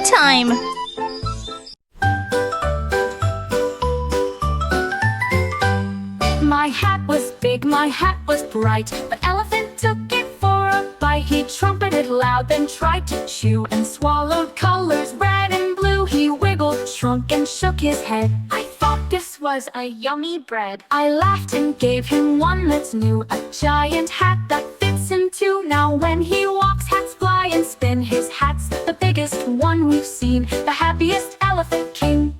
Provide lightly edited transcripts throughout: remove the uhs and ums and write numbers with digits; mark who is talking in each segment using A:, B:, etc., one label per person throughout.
A: time!
B: My hat was big, my hat was bright. The elephant took it for a bite. He trumpeted loud, then tried to chew, and swallowed colors red and blue. He wiggled, shrunk, and shook his head. I thought this was a yummy bread. I laughed and gave him one that's new, a giant hat that fits him too. Now when he walks, hats fly and spin. His hat's the biggest one we've seen, the happiest elephant king.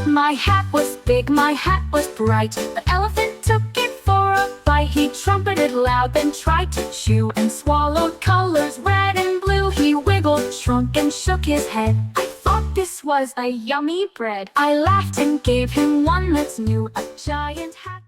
B: My hat was big, my hat was bright. The elephant took it for a bite. He trumpeted loud, then tried to chew, and swallowed colors red and blue. He wiggled, shrunk, and shook his head. I thought this was a yummy bread. I laughed and gave him one that's new, a giant hat.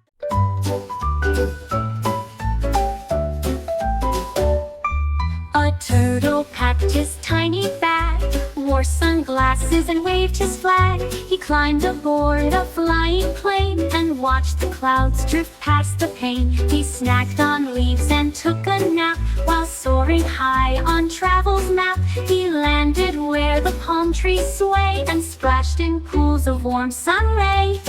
B: A turtle packed his tiny bag, wore sunglasses and waved his flag. He climbed aboard a flying plane and watched the clouds drift past the pane. He snacked on leaves and took a nap while soaring high on travel's map. He landed where the palm trees sway and splashed in pools of warm sun ray.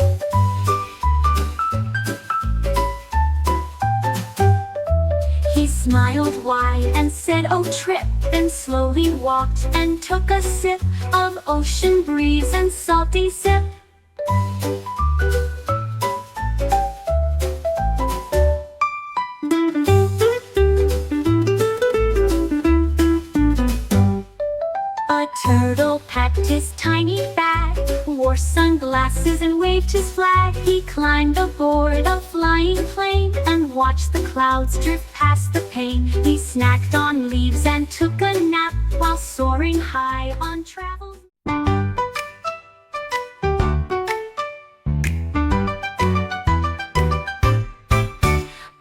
B: He smiled wide and said, "Oh, trip," then slowly walked and took a sip of ocean breeze and salty sip. A turtle packed his tiny bag, wore sunglasses and waved his flag. He climbed aboard a flying plane and watched the clouds drift past the pane. He snacked on leaves and took a nap while soaring high on travel.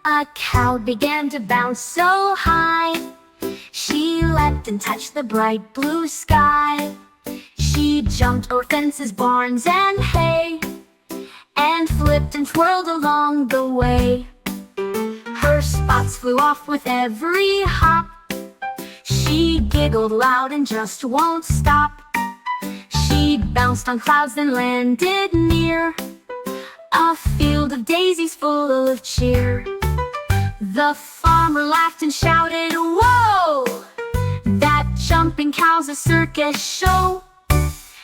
B: A cow began to bounce so high. She leapt and touched the bright blue sky. She jumped over fences, barns, and hay, and flipped and twirled along the way. Her spots flew off with every hop. She giggled loud and just won't stop. She bounced on clouds and landed near a field of daisies full of cheer. The farmer laughed and shouted, "Whoa! That jumping cow's a circus show.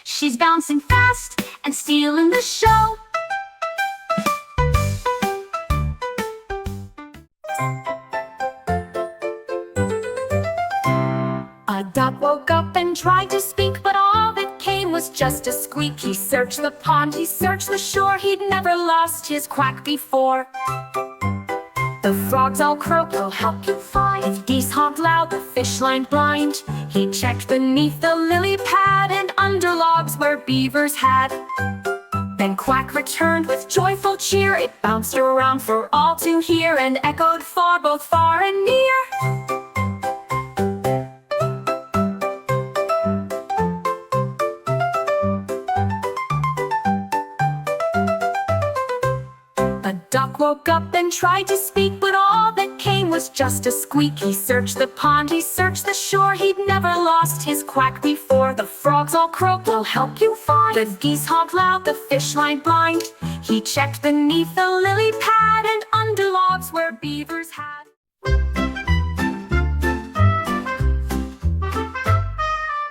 B: She's bouncing fast and stealing the show." A duck woke up and tried to speak, but all that came was just a squeak. He searched the pond, he searched the shore, he'd never lost his quack before. The frogs all croaked, "We'll help you find." The geese honked loud, the fish lined blind. He checked beneath the lily pad and under logs where beavers had. Then Quack returned with joyful cheer. It bounced around for all to hear and echoed far, both far and near. A duck woke up and tried to speak, but all that came was just a squeak. He searched the pond, he searched the shore, he'd never lost his quack before. The frogs all croaked, "We'll help you find." The geese honked loud, the fish lined blind. He checked beneath the lily pad and under logs where beavers had.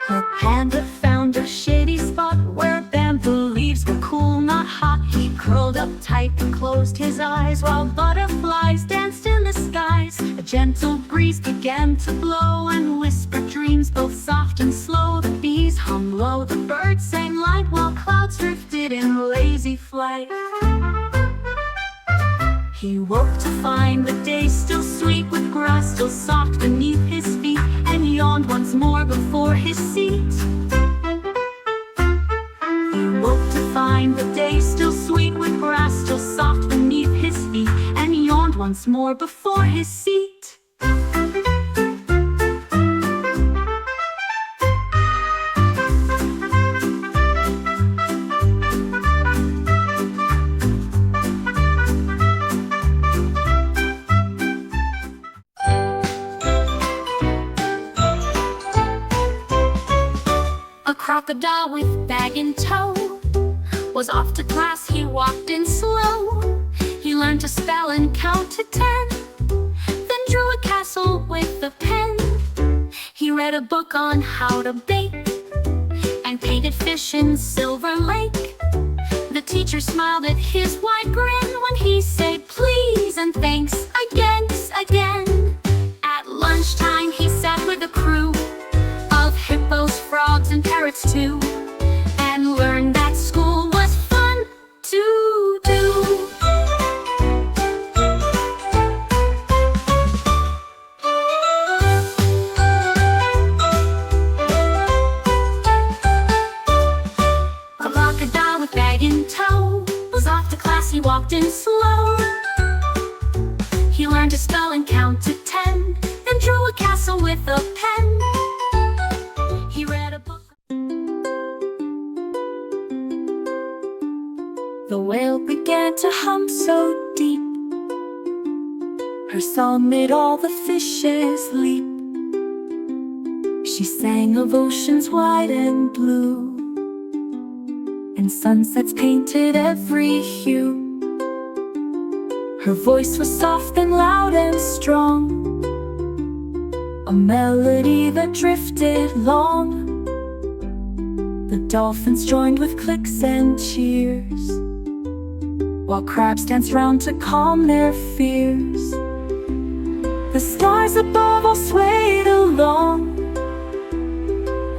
B: The panda found a shady spot where bamboo leaves were cool, not hot. He curled up tight and closed his eyes while butterflies danced in the skies. A gentle breeze began to blow and whispered dreams both soft and slow. The bees hummed low, the birds sang light, while clouds drifted in lazy flight. He woke to find the day still sweet, with grass still soft beneath his feet, and yawned once more before his seat. He woke to find the day still sweet, with grass still soft beneath his feet, and yawned once more before his seat. crocodile with bag in tow was off to class, he walked in slow. He learned to spell and count to 10, then drew a castle with a pen. He read a book on how to bake and painted fish in Silver Lake. The teacher smiled at his wide grin when he said please and thanks again, again. At lunchtime he sat with a crew of hippos, frogs, and parrots too, and learned that school was fun to do. A crocodile with bag in tow was off to class, he walked in slow. He learned to spell and count to 10, then drew a castle with a pen. He read a book. The whale began to hum so deep, her song made all the fishes leap. She sang of oceans wide and blue, and sunsets painted every hue. Her voice was soft and loud and strong, a melody that drifted long. The dolphins joined with clicks and cheers, while crabs danced round to calm their fears. The stars above all swayed along,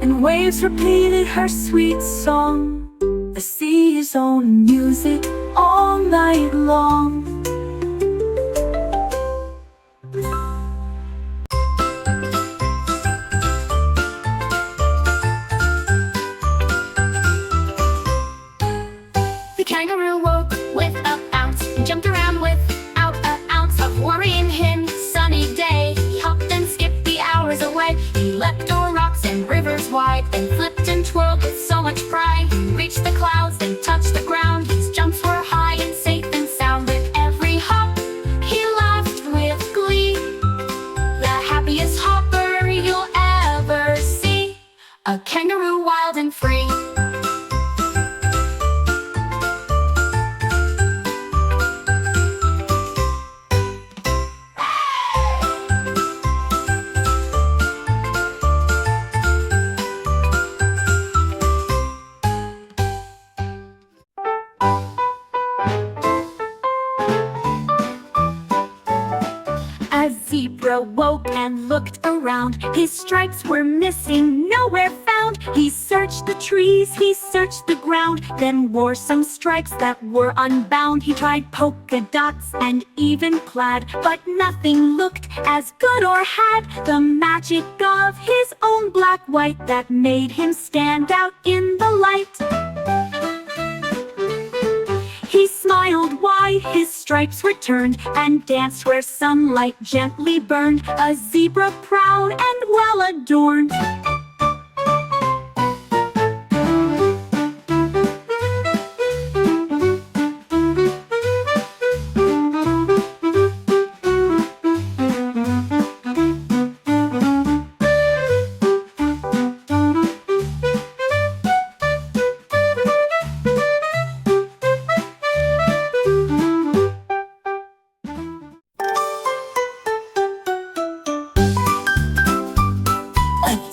B: and waves repeated her sweet song. The sea's own music all night long. The kangaroo woke with a bounce and jumped around without an ounce of worry in him. Sunny day, he hopped and skipped the hours away. He leapt o'er rocks and rivers wide, and flipped and twirled with so much pride. He reached the clouds and touched the ground. His jumps were high and safe and sound. With every hop, he laughed with glee, the happiest hopper you'll ever see. A kangaroo wild and free. A zebra woke and looked around. His stripes were missing, nowhere found. He searched the trees, he searched the ground, then wore some stripes that were unbound. He tried polka dots and even plaid, but nothing looked as good or had the magic of his own black-white that made him stand out in the light. He smiled wide, his stripes were turned, and danced where sunlight gently burned, a zebra proud and well adorned.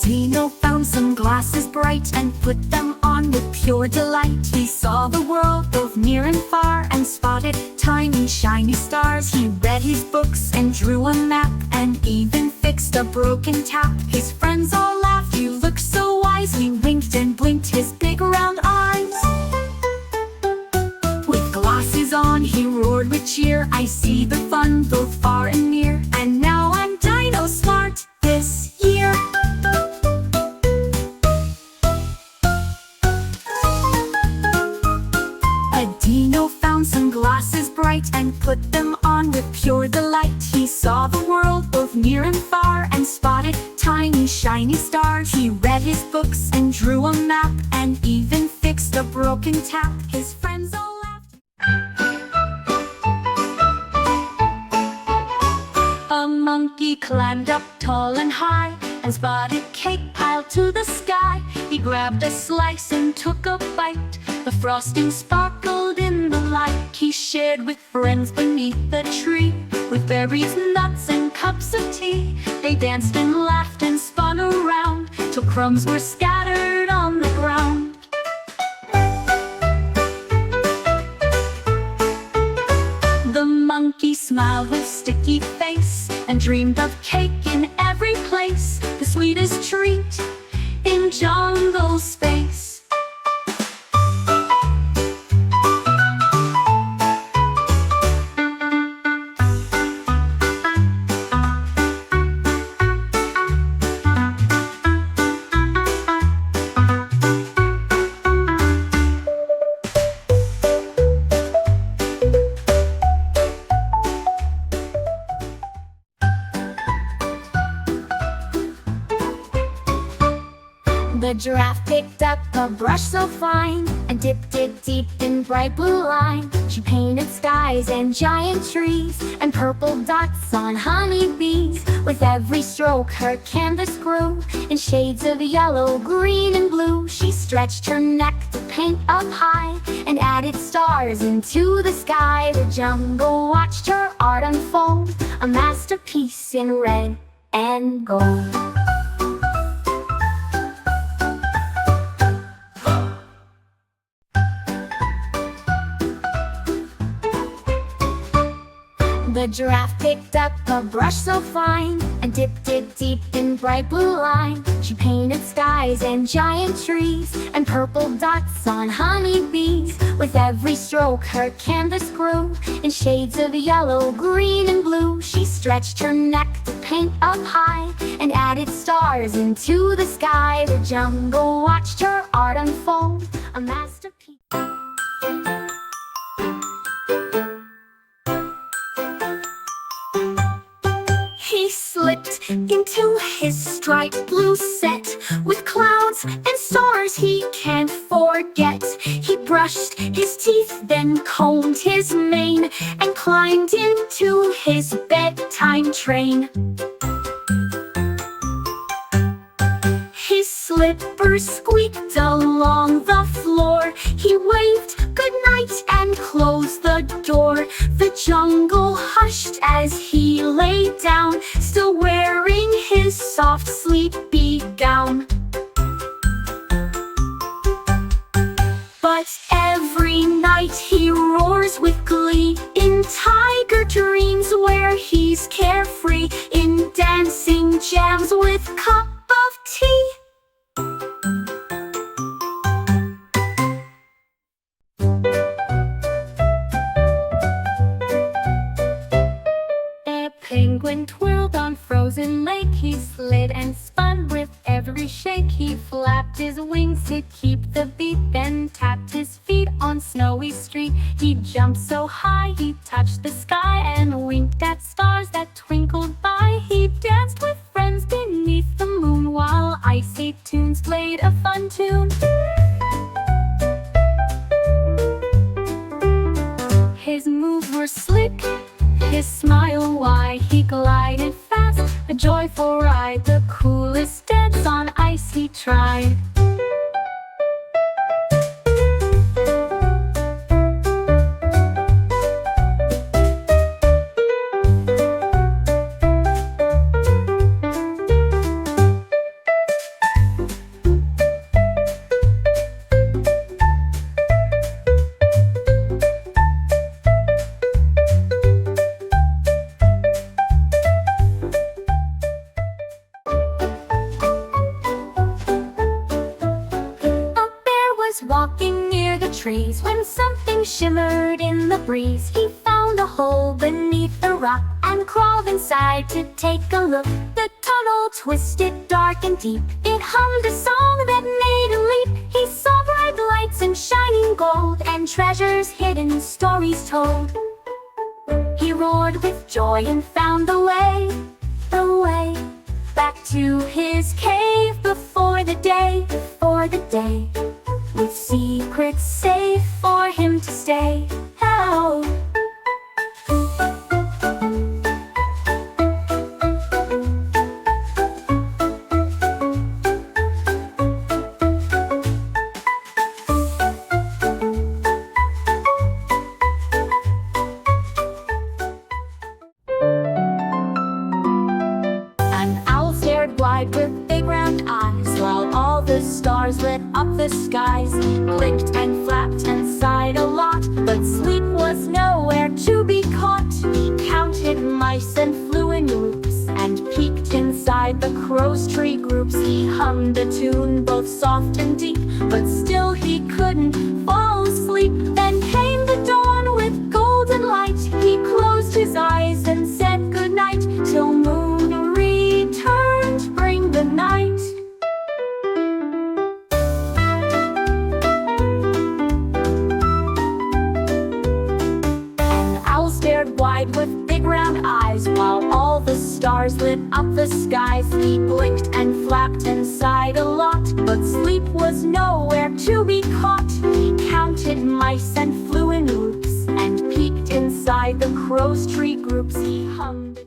B: Dino found some glasses bright and put them on with pure delight. He saw the world both near and far, and spotted tiny shiny stars. He read his books and drew a map, and even fixed a broken tap. His friends all laughed, "You look so wise." He winked and blinked his big round eyes. With glasses on he roared with cheer, "I see the fun both far and near, and now I'm Dino smart this year." Dino found some glasses bright and put them on with pure delight. He saw the world both near and far, and spotted tiny shiny stars. He read his books and drew a map, and even fixed a broken tap. His friends all laughed. A monkey climbed up tall and high, and spotted cake piled to the sky. He grabbed a slice and took a bite. The frosting sparkled in the light. He shared with friends beneath the tree, with berries, nuts, and cups of tea. They danced and laughed and spun around, till crumbs were scattered on the ground. The monkey smiled with sticky face, and dreamed of cake in every place, the sweetest treat in jungle space. The giraffe picked up a brush so fine, and dipped it deep in bright blue line. She painted skies and giant trees, and purple dots on honeybees. With every stroke her canvas grew, in shades of yellow, green, and blue. She stretched her neck to paint up high, and added stars into the sky. The jungle watched her art unfold, a masterpiece in red and gold. The giraffe picked up a brush so fine, and dipped it deep in bright blue line. She painted skies and giant trees, and purple dots on honeybees. With every stroke her canvas grew, in shades of yellow, green, and blue. She stretched her neck to paint up high, and added stars into the sky. The jungle watched her art unfold, a masterpiece. He slipped into his striped blue set, with clouds and stars he can't forget. He brushed his teeth, then combed his mane, and climbed into his bedtime train. His slippers squeaked along the floor. He waved goodnight and closed the door. The jungle hushed as he lay down, still wearing his soft sleepy gown. But every night he roars with glee, in tiger dreams where he's carefree, in dancing jams with cup of tea. A penguin twirled on frozen lake. He slid and spun with every shake. He flapped his wings to keep the beat, then tapped his feet on snowy street. He jumped so high he touched the sky, and winked at stars that twinkled by. He danced with friends beneath the moon, while icy tunes played a fun tune. His moves were slick, his smile wide. He glided fast, a joyful ride. The coolest dance on ice he tried. Walking near the trees, when something shimmered in the breeze. He found a hole beneath the rock, and crawled inside to take a look. The tunnel twisted dark and deep. It hummed a song that made him leap. He saw bright lights and shining gold, and treasures hidden, stories told. He roared with joy and found the way back to his cave before the day, with secrets safe for him to stay. Oh. big round eyes, while all the stars lit up the skies. He blinked and flapped and sighed a lot, but sleep was nowhere to be caught. He counted mice and flew in loops, and peeked inside the crow's tree groups. He hummed a tune both soft and deep, but still he couldn't fall asleep. Then came the dawn with golden light. He closed his eyes and said goodnight, till moon returned to bring the night. An owl stared wide with big round eyes, while all the stars lit up the skies. He blinked and flapped and sighed a lot, but sleep was nowhere to be caught. He counted mice and flew in loops, and peeked inside the crow's tree groups. He hummed